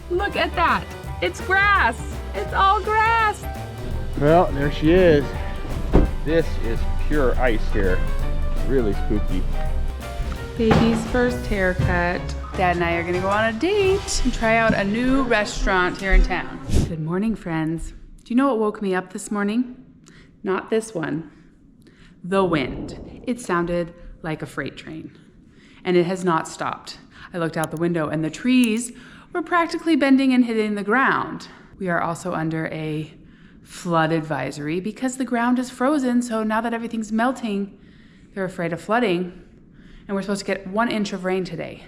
Look at that. It's grass. It's all grass. Well, there she is. This is pure ice here. Really spooky. Baby's first haircut. Dad and I are gonna go on a date and try out a new restaurant here in town. Good morning, friends. Do you know what woke me up this morning? Not this one. The wind. It sounded like a freight train, and it has not stopped. I looked out the window and the trees were practically bending and hitting the ground. We are also under a flood advisory because the ground is frozen, so now that everything's melting, they're afraid of flooding, and we're supposed to get 1 inch of rain today.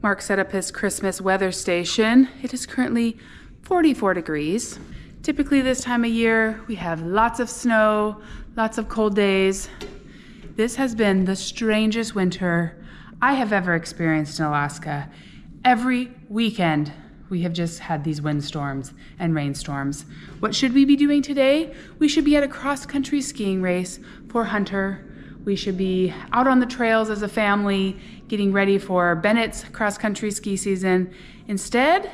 Mark set up his Christmas weather station. It is currently 44 degrees. Typically this time of year, we have lots of snow, lots of cold days. This has been the strangest winter I have ever experienced in Alaska. Every weekend, we have just had these windstorms and rainstorms. What should we be doing today? We should be at a cross-country skiing race for Hunter. We should be out on the trails as a family, getting ready for Bennett's cross-country ski season. Instead,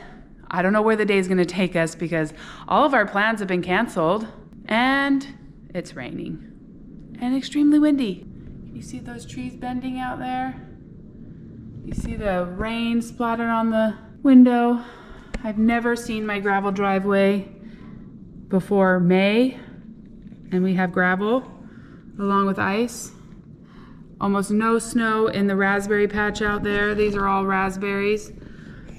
I don't know where the day is gonna take us because all of our plans have been canceled and it's raining and extremely windy. You see those trees bending out there? You see the rain splattered on the window. I've never seen my gravel driveway before May, and we have gravel along with ice. Almost no snow in the raspberry patch out there. These are all raspberries.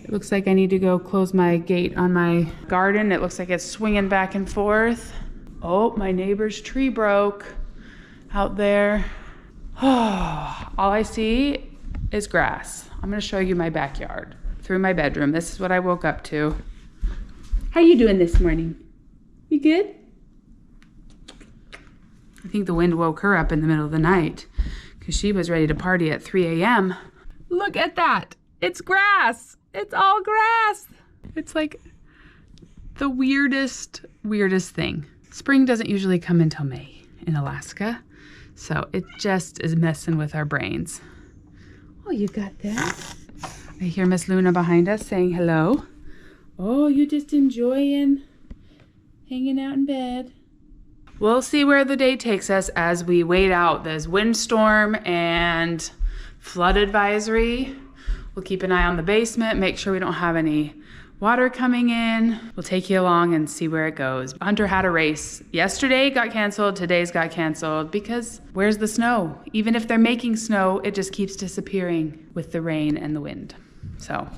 It looks like I need to go close my gate on my garden. It looks like it's swinging back and forth. Oh, my neighbor's tree broke out there. Oh, all I see is grass. I'm gonna show you my backyard through my bedroom. This is what I woke up to. How you doing this morning? You good? I think the wind woke her up in the middle of the night because she was ready to party at 3 a.m. Look at that. It's grass. It's all grass. It's like the weirdest thing. Spring doesn't usually come until May in Alaska, so it just is messing with our brains. Oh, you got that? I hear Miss Luna behind us saying hello. Oh, you just enjoying hanging out in bed. We'll see where the day takes us as we wait out this windstorm and flood advisory. We'll keep an eye on the basement, make sure we don't have any water coming in. We'll take you along and see where it goes. Hunter had a race. Yesterday got canceled, today's got canceled because where's the snow? Even if they're making snow, it just keeps disappearing with the rain and the wind. So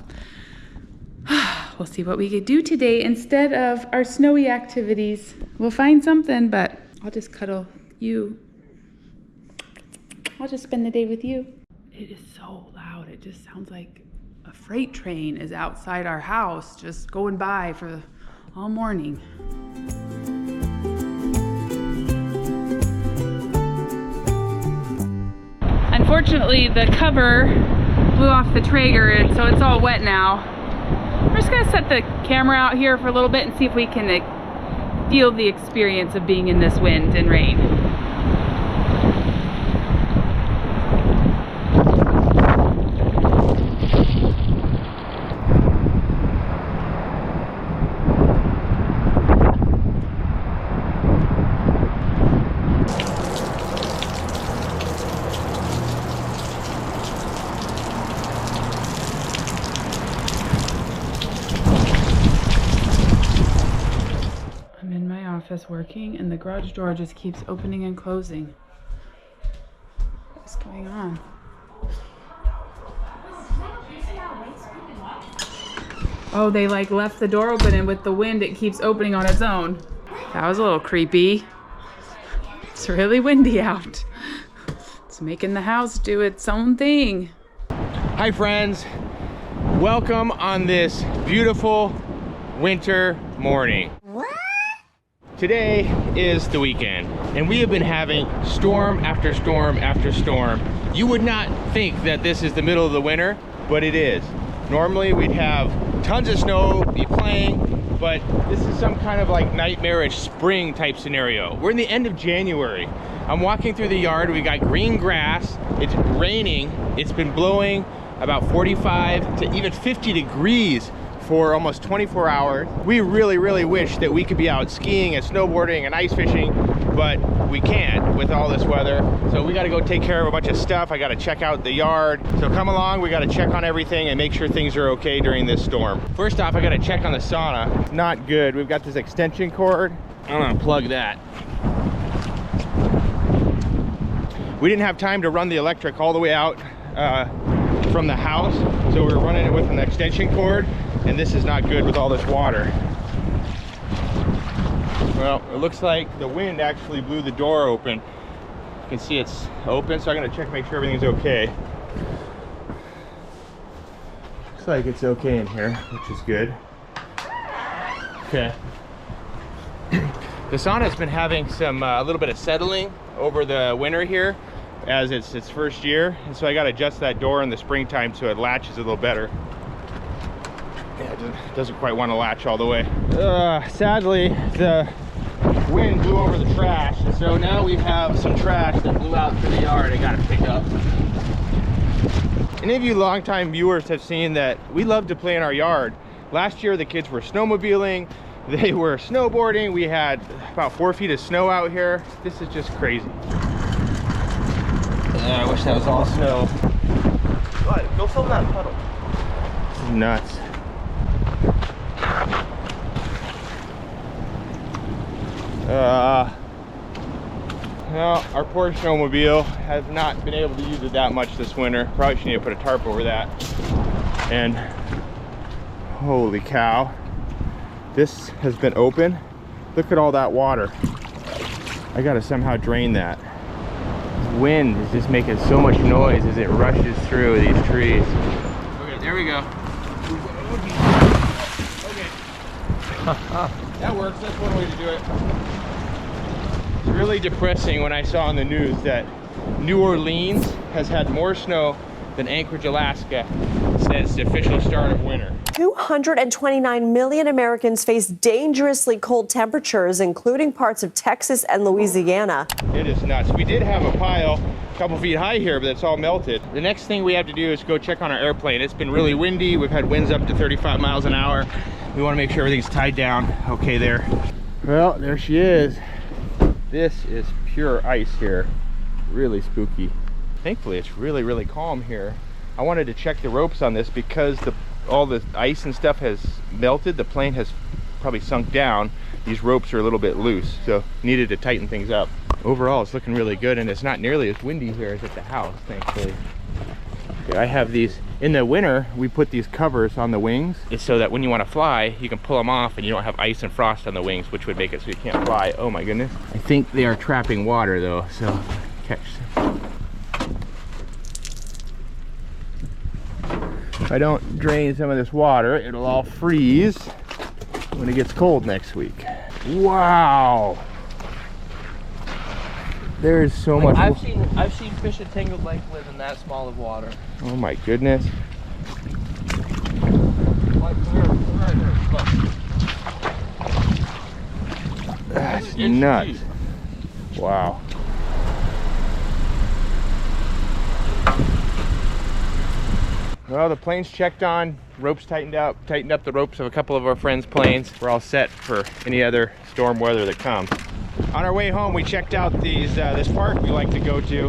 we'll see what we could do today instead of our snowy activities. We'll find something, but I'll just cuddle you. I'll just spend the day with you. It is so loud. It just sounds like a freight train is outside our house, just going by for all morning. Unfortunately, the cover blew off the Traeger, and so it's all wet now. We're just gonna set the camera out here for a little bit and see if we can feel the experience of being in this wind and rain. Working and the garage door just keeps opening and closing. What's going on? Oh, they like left the door open and with the wind it keeps opening on its own. That was a little creepy. It's really windy out. It's making the house do its own thing. Hi friends, welcome on this beautiful winter morning. Today is the weekend, and we have been having storm after storm after storm. You would not think that this is the middle of the winter, but it is. Normally we'd have tons of snow, be playing, but this is some kind of like nightmarish spring type scenario. We're in the end of January. I'm walking through the yard, we got green grass, it's raining, it's been blowing about 45 to even 50 degrees for almost 24 hours. We really wish that we could be out skiing and snowboarding and ice fishing, but we can't with all this weather. So we got to go take care of a bunch of stuff. I got to check out the yard. So come along, we got to check on everything and make sure things are okay during this storm. First off, I got to check on the sauna. Not good. We've got this extension cord. I'm gonna plug that. We didn't have time to run the electric all the way out from the house, so we were running it with an extension cord, and this is not good with all this water. Well, it looks like the wind actually blew the door open. You can see it's open, so I'm gonna check to make sure everything's okay. Looks like it's okay in here, which is good. Okay. The sauna's been having some a little bit of settling over the winter here, as it's its first year, and so I got to adjust that door in the springtime so it latches a little better. Yeah, it doesn't quite want to latch all the way. Sadly, the wind blew over the trash, and so now we have some trash that blew out through the yard I got to pick up. Any of you longtime viewers have seen that we love to play in our yard. Last year the kids were snowmobiling, they were snowboarding, we had about 4 feet of snow out here. This is just crazy. I wish that was all snow. What? Go film that puddle. This is nuts. Well, our poor snowmobile has not been able to use it that much this winter. Probably should need to put a tarp over that. And holy cow, this has been open. Look at all that water. I gotta somehow drain that. Wind is just making so much noise as it rushes through these trees. Okay, there we go. Okay. That works. That's one way to do it. It's really depressing when I saw on the news that New Orleans has had more snow than Anchorage, Alaska since the official start of winter. 229 million Americans face dangerously cold temperatures, including parts of Texas and Louisiana. It is nuts. We did have a pile a couple feet high here, but it's all melted. The next thing we have to do is go check on our airplane. It's been really windy. We've had winds up to 35 miles an hour. We want to make sure everything's tied down okay there. Well, there she is. This is pure ice here. Really spooky. Thankfully, it's really calm here. I wanted to check the ropes on this because all the ice and stuff has melted. The plane has probably sunk down. These ropes are a little bit loose, so needed to tighten things up. Overall, it's looking really good, and it's not nearly as windy here as at the house, thankfully. Okay, I have these. In the winter, we put these covers on the wings. It's so that when you want to fly, you can pull them off and you don't have ice and frost on the wings, which would make it so you can't fly. Oh my goodness. I think they are trapping water though, so catch. If I don't drain some of this water, it'll all freeze when it gets cold next week. Wow. There's so much. I've seen fish at Tangled Lake live in that small of water. Oh my goodness. That's nuts. Wow. Well, the plane's checked on, ropes tightened up the ropes of a couple of our friends' planes. We're all set for any other storm weather that comes. On our way home, we checked out this park we like to go to,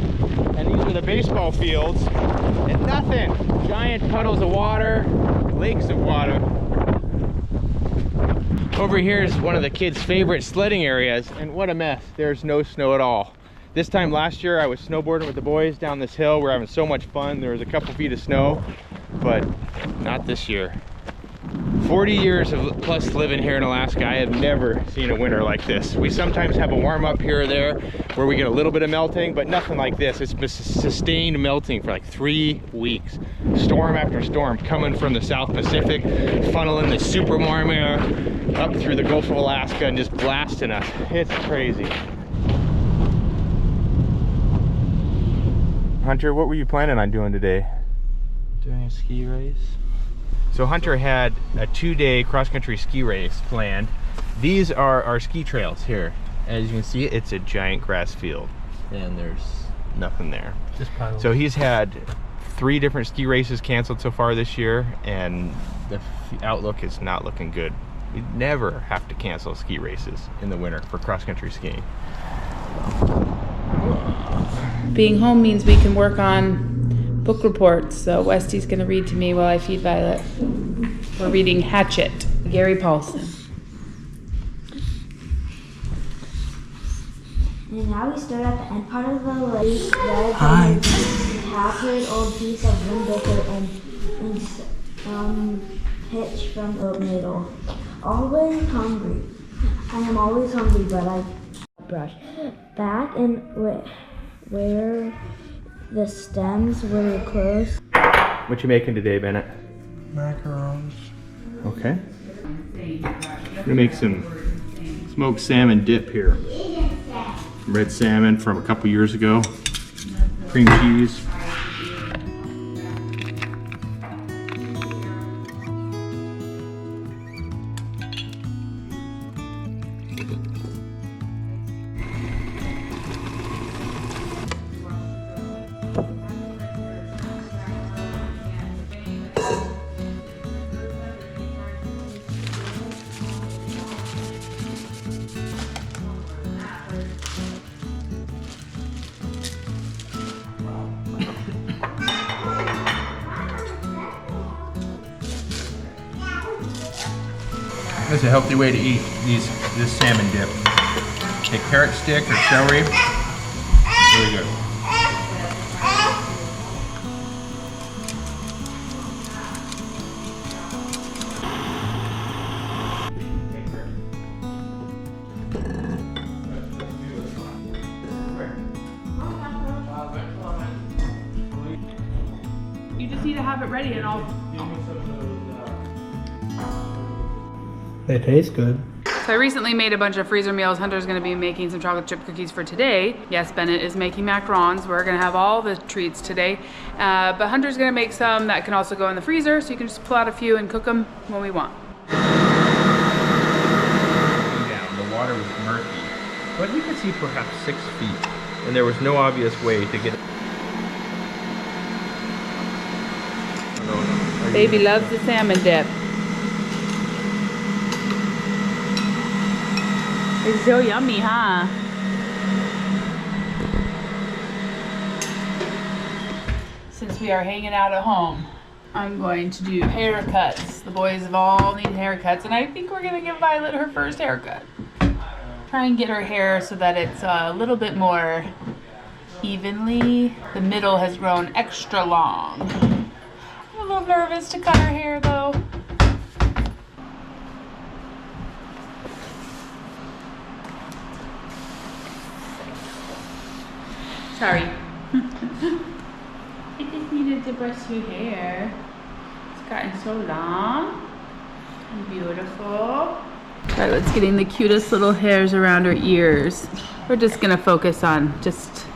and these are the baseball fields, and nothing. Giant puddles of water, lakes of water. Over here is one of the kids' favorite sledding areas, and what a mess. There's no snow at all. This time last year, I was snowboarding with the boys down this hill. We're having so much fun. There was a couple feet of snow, but not this year. 40 years of plus living here in Alaska, I have never seen a winter like this. We sometimes have a warm up here or there where we get a little bit of melting, but nothing like this. It's been sustained melting for like 3 weeks. Storm after storm coming from the South Pacific, funneling the super warm air up through the Gulf of Alaska and just blasting us. It's crazy. Hunter, what were you planning on doing today? Doing a ski race. So Hunter had a 2-day cross-country ski race planned. These are our ski trails here. As you can see, it's a giant grass field and there's nothing there. Just piles. So he's had 3 different ski races canceled so far this year, and the outlook is not looking good. We never have to cancel ski races in the winter for cross-country skiing. Being home means we can work on book reports, so Westy's gonna read to me while I feed Violet. We're reading Hatchet, Gary Paulson. And now we start at the end part of the lake. Hi. Tattered old piece of windbreaker and some pitch from the middle. Always hungry. I am always hungry, but I brush back and where the stems were close. What you making today, Bennett? Macarons. Okay. I'm gonna make some smoked salmon dip here. Red salmon from a couple years ago. Cream cheese. That's a healthy way to eat this salmon dip. Take carrot stick or celery. Really good. You just need to have it ready and I'll... They taste good. So I recently made a bunch of freezer meals. Hunter's gonna be making some chocolate chip cookies for today. Yes, Bennett is making macarons. We're gonna have all the treats today. But Hunter's gonna make some that can also go in the freezer, so you can just pull out a few and cook them when we want. Down, the water was murky, but you could see perhaps 6 feet, and there was no obvious way to get it. Baby loves the salmon dip. It's so yummy, huh? Since we are hanging out at home, I'm going to do haircuts. The boys have all needed haircuts, and I think we're gonna give Violet her first haircut. Try and get her hair so that it's a little bit more evenly. The middle has grown extra long. I'm a little nervous to cut her hair though. Sorry. I just needed to brush your hair. It's gotten so long and beautiful. Violet's getting the cutest little hairs around her ears. We're just gonna focus on just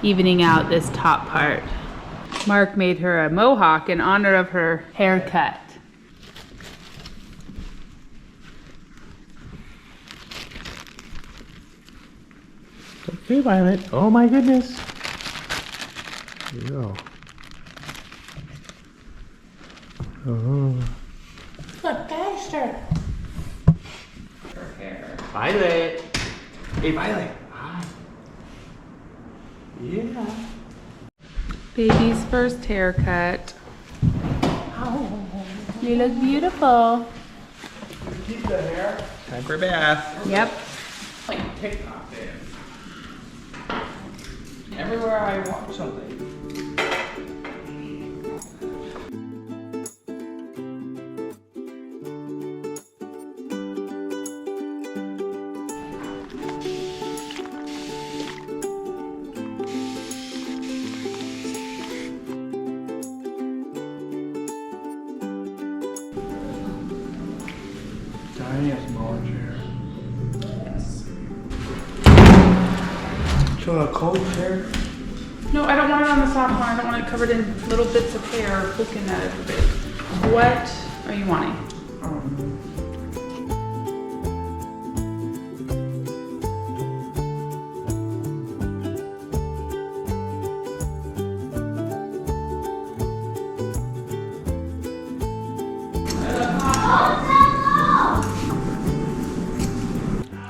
evening out this top part. Mark made her a mohawk in honor of her haircut. Okay, Violet. Oh my goodness. Here you go. Oh. Look, faster. Violet. Hey, Violet. Hi. Yeah. Baby's first haircut. Oh, you look beautiful. Keep the hair. Time for a bath. Yep. TikTok there. Everywhere I watch something. Tiny a smaller chair. So a cold chair? No, I don't want it on the soft one. I don't want it covered in little bits of hair poking at it a bit. What are you wanting?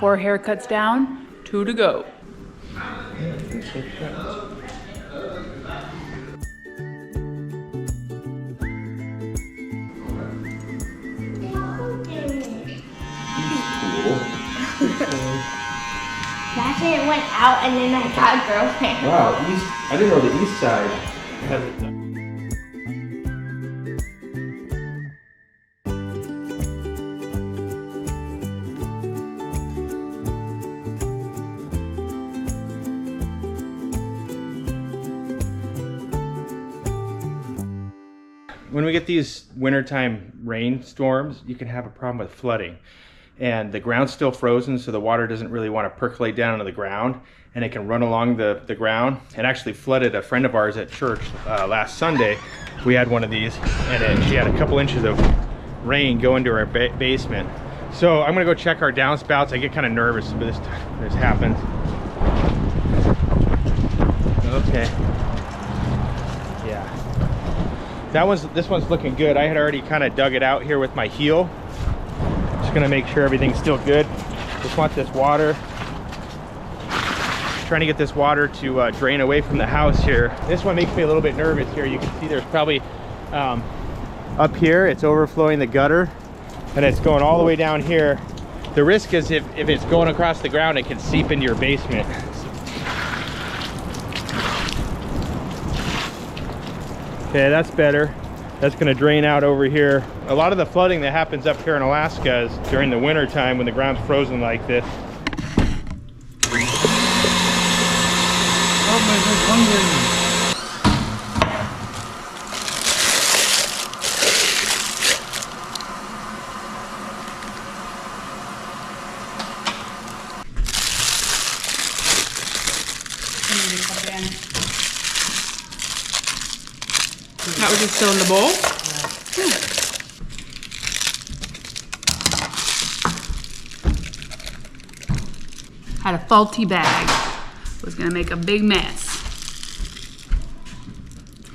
4 haircuts down, 2 to go. Last year it went out and then I got a girlfriend. Wow, I didn't know the east side has it done. When we get these wintertime rainstorms, you can have a problem with flooding. And the ground's still frozen, so the water doesn't really want to percolate down into the ground, and it can run along the ground. It actually flooded a friend of ours at church last Sunday. We had one of these, and she had a couple inches of rain go into her basement. So I'm gonna go check our downspouts. I get kind of nervous when this happens. Okay. Yeah. This one's looking good. I had already kind of dug it out here with my heel. Just gonna make sure everything's still good. Just want this water. Trying to get this water to drain away from the house here. This one makes me a little bit nervous here. You can see there's probably up here, it's overflowing the gutter, and it's going all the way down here. The risk is if it's going across the ground, it can seep into your basement. Okay, that's better. That's gonna drain out over here. A lot of the flooding that happens up here in Alaska is during the winter time when the ground's frozen like this. That was just still in the bowl? Had a faulty bag. Was gonna make a big mess.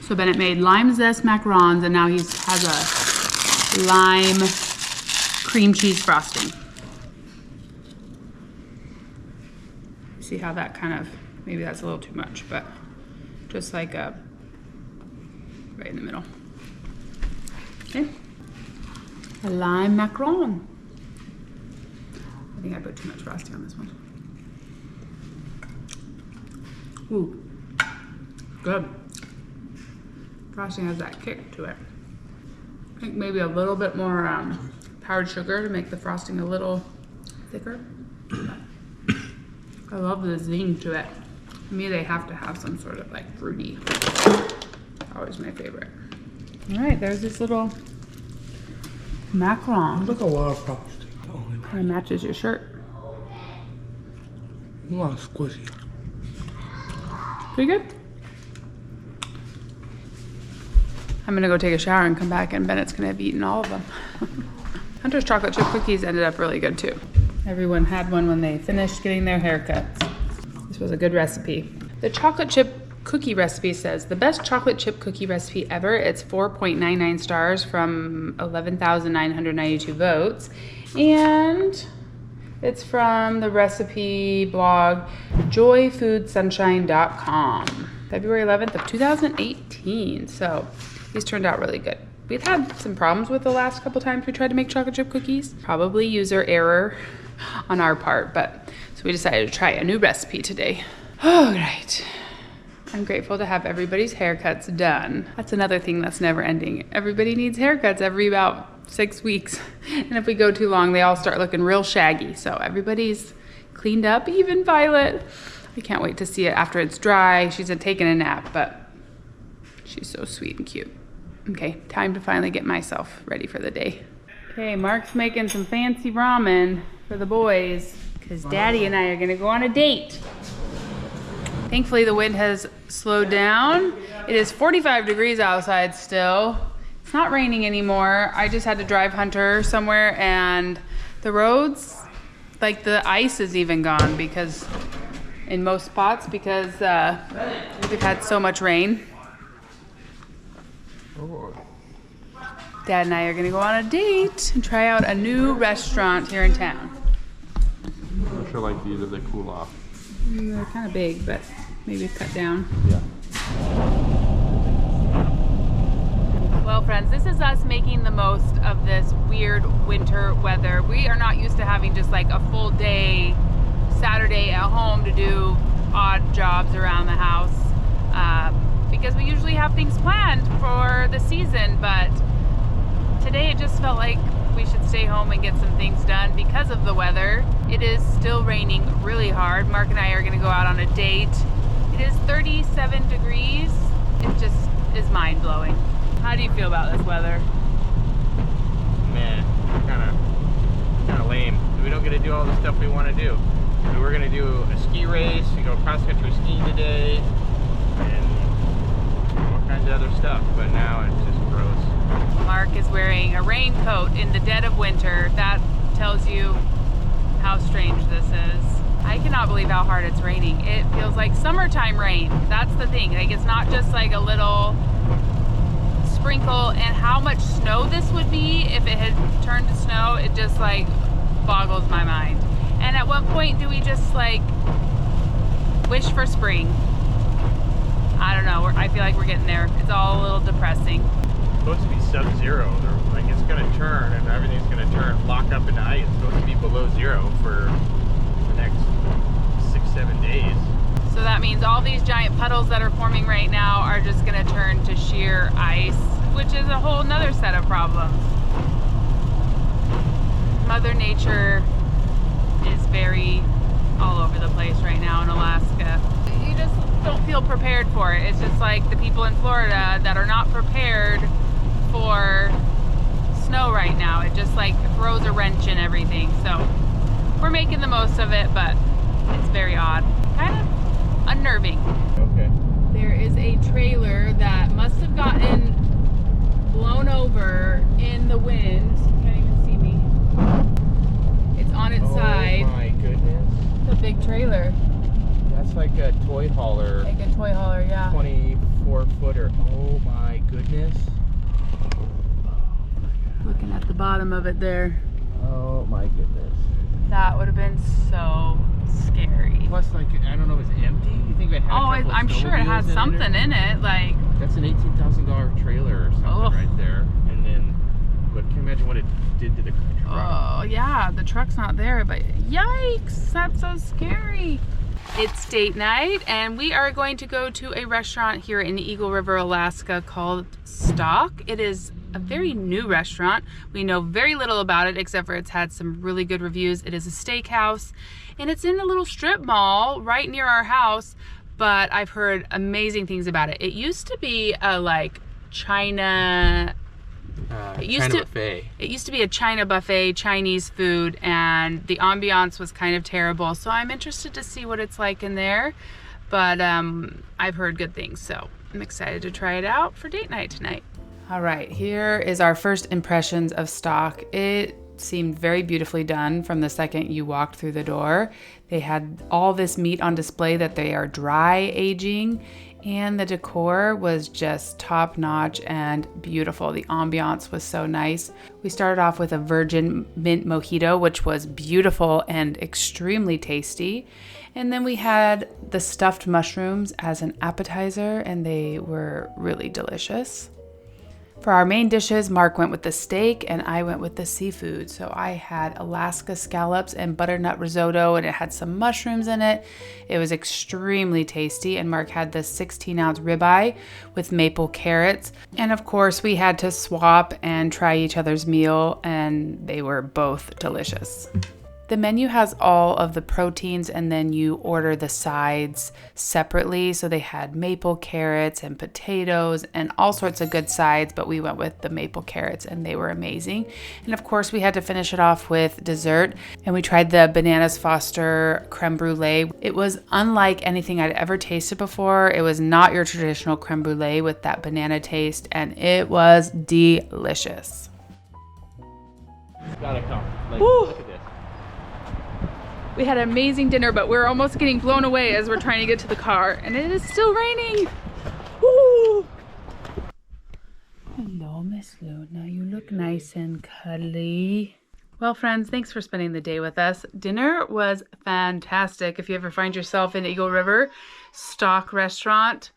So Bennett made lime zest macarons, and now he has a lime cream cheese frosting. See how that kind of, maybe that's a little too much, but just like a right in the middle. Okay. A lime macaron. I think I put too much frosting on this one. Ooh, good. Frosting has that kick to it. I think maybe a little bit more powdered sugar to make the frosting a little thicker. I love the zing to it. To me, they have to have some sort of like fruity. Always my favorite. All right, there's this little macaron. Look a lot of frosting. Kind of matches your shirt. A lot of squishy. Pretty good. I'm gonna go take a shower and come back, and Bennett's gonna have eaten all of them. Hunter's chocolate chip cookies ended up really good too. Everyone had one when they finished getting their haircuts. This was a good recipe. The chocolate chip cookie recipe says the best chocolate chip cookie recipe ever. It's 4.99 stars from 11,992 votes, and it's from the recipe blog joyfoodsunshine.com, February 11th of 2018. So these turned out really good. We've had some problems with the last couple times we tried to make chocolate chip cookies. Probably user error on our part, but so we decided to try a new recipe today. All right. I'm grateful to have everybody's haircuts done. That's another thing that's never ending. Everybody needs haircuts every about 6 weeks. And if we go too long, they all start looking real shaggy. So everybody's cleaned up, even Violet. I can't wait to see it after it's dry. She's taking a nap, but she's so sweet and cute. Okay, time to finally get myself ready for the day. Okay, Mark's making some fancy ramen for the boys because Daddy and I are gonna go on a date. Thankfully, the wind has slowed down. It is 45 degrees outside still. It's not raining anymore. I just had to drive Hunter somewhere, and the roads, like the ice is even gone because in most spots because we've had so much rain. Dad and I are gonna go on a date and try out a new restaurant here in town. are like these as they cool off? They're kind of big, but maybe cut down. Yeah. Well, friends, this is us making the most of this weird winter weather. We are not used to having just like a full day Saturday at home to do odd jobs around the house because we usually have things planned for the season, but today it just felt like we should stay home and get some things done because of the weather. It is still raining really hard. Mark and I are gonna go out on a date. It is 37 degrees. It just is mind-blowing. How do you feel about this weather? Man, kind of lame. We don't get to do all the stuff we want to do. We were gonna do a ski race, we go cross-country skiing today, and all kinds of other stuff, but now it's just gross. Mark is wearing a raincoat in the dead of winter. That tells you how strange this is. I cannot believe how hard it's raining. It feels like summertime rain. That's the thing. Like, it's not just like a little sprinkle, and how much snow this would be if it had turned to snow, it just like boggles my mind. And at what point do we just like wish for spring? I don't know. I feel like we're getting there. It's all a little depressing. It's supposed to be sub-zero. Like, it's gonna turn and everything's gonna lock up into ice. It's supposed to be below zero for the next 6-7 days. So that means all these giant puddles that are forming right now are just gonna turn to sheer ice, which is a whole nother set of problems. Mother Nature is very all over the place right now in Alaska. You just don't feel prepared for it. It's just like the people in Florida that are not prepared for snow right now. It just like throws a wrench in everything. So we're making the most of it, but it's very odd. Kind of unnerving. Okay. There is a trailer that must have gotten blown over in the wind. You can't even see me. It's on its side. Oh my goodness. It's a big trailer. That's like a toy hauler. Like a toy hauler, yeah. 24-footer. Oh my goodness. Looking at the bottom of it there. Oh my goodness. That would have been so scary. Plus, like, I don't know, is it empty? You think it had a couple I'm sure it has snowmobiles something in it. Like, that's an $18,000 trailer or something right there. And then, but can you imagine what it did to the truck? oh yeah, the truck's not there, but yikes, that's so scary. It's date night, and we are going to go to a restaurant here in Eagle River, Alaska called Stock. It is a very new restaurant. We know very little about it except for it's had some really good reviews. It is a steakhouse, and it's in a little strip mall right near our house, but I've heard amazing things about it. It used to be a like China buffet. It used to be a China buffet, Chinese food, and the ambiance was kind of terrible. So I'm interested to see what it's like in there. But I've heard good things, so I'm excited to try it out for date night tonight. All right, here is our first impressions of Stock. It seemed very beautifully done from the second you walked through the door. They had all this meat on display that they are dry aging, and the decor was just top notch and beautiful. The ambiance was so nice. We started off with a virgin mint mojito, which was beautiful and extremely tasty. And then we had the stuffed mushrooms as an appetizer, and they were really delicious. For our main dishes, Mark went with the steak and I went with the seafood. So I had Alaska scallops and butternut risotto, and it had some mushrooms in it. It was extremely tasty. And Mark had the 16-ounce ribeye with maple carrots. And of course, we had to swap and try each other's meal, and they were both delicious. The menu has all of the proteins, and then you order the sides separately. So they had maple carrots and potatoes and all sorts of good sides, but we went with the maple carrots and they were amazing. And of course, we had to finish it off with dessert, and we tried the Bananas Foster creme brulee. It was unlike anything I'd ever tasted before. It was not your traditional creme brulee with that banana taste, and it was delicious. It's gotta come. Like, Woo! look at this. We had an amazing dinner, but we're almost getting blown away as we're trying to get to the car, and it is still raining. Woo! Hello, Miss Luna. You look nice and cuddly. Well, friends, thanks for spending the day with us. Dinner was fantastic. If you ever find yourself in Eagle River, stock restaurant,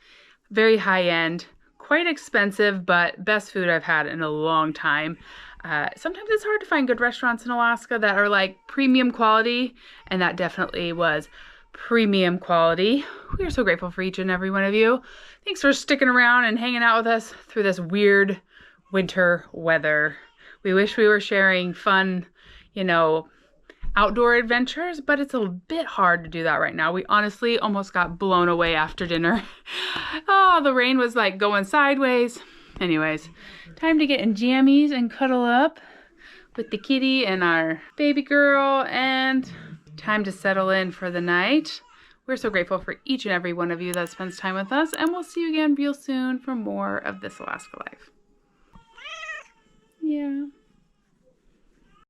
very high end, quite expensive, but best food I've had in a long time. Sometimes it's hard to find good restaurants in Alaska that are like premium quality, and that definitely was premium quality. We are so grateful for each and every one of you. Thanks for sticking around and hanging out with us through this weird winter weather. We wish we were sharing fun, outdoor adventures, but it's a bit hard to do that right now. We honestly almost got blown away after dinner. Oh, the rain was like going sideways. Anyways, time to get in jammies and cuddle up with the kitty and our baby girl, and time to settle in for the night. We're so grateful for each and every one of you that spends time with us, and we'll see you again real soon for more of This Alaska Life. Yeah.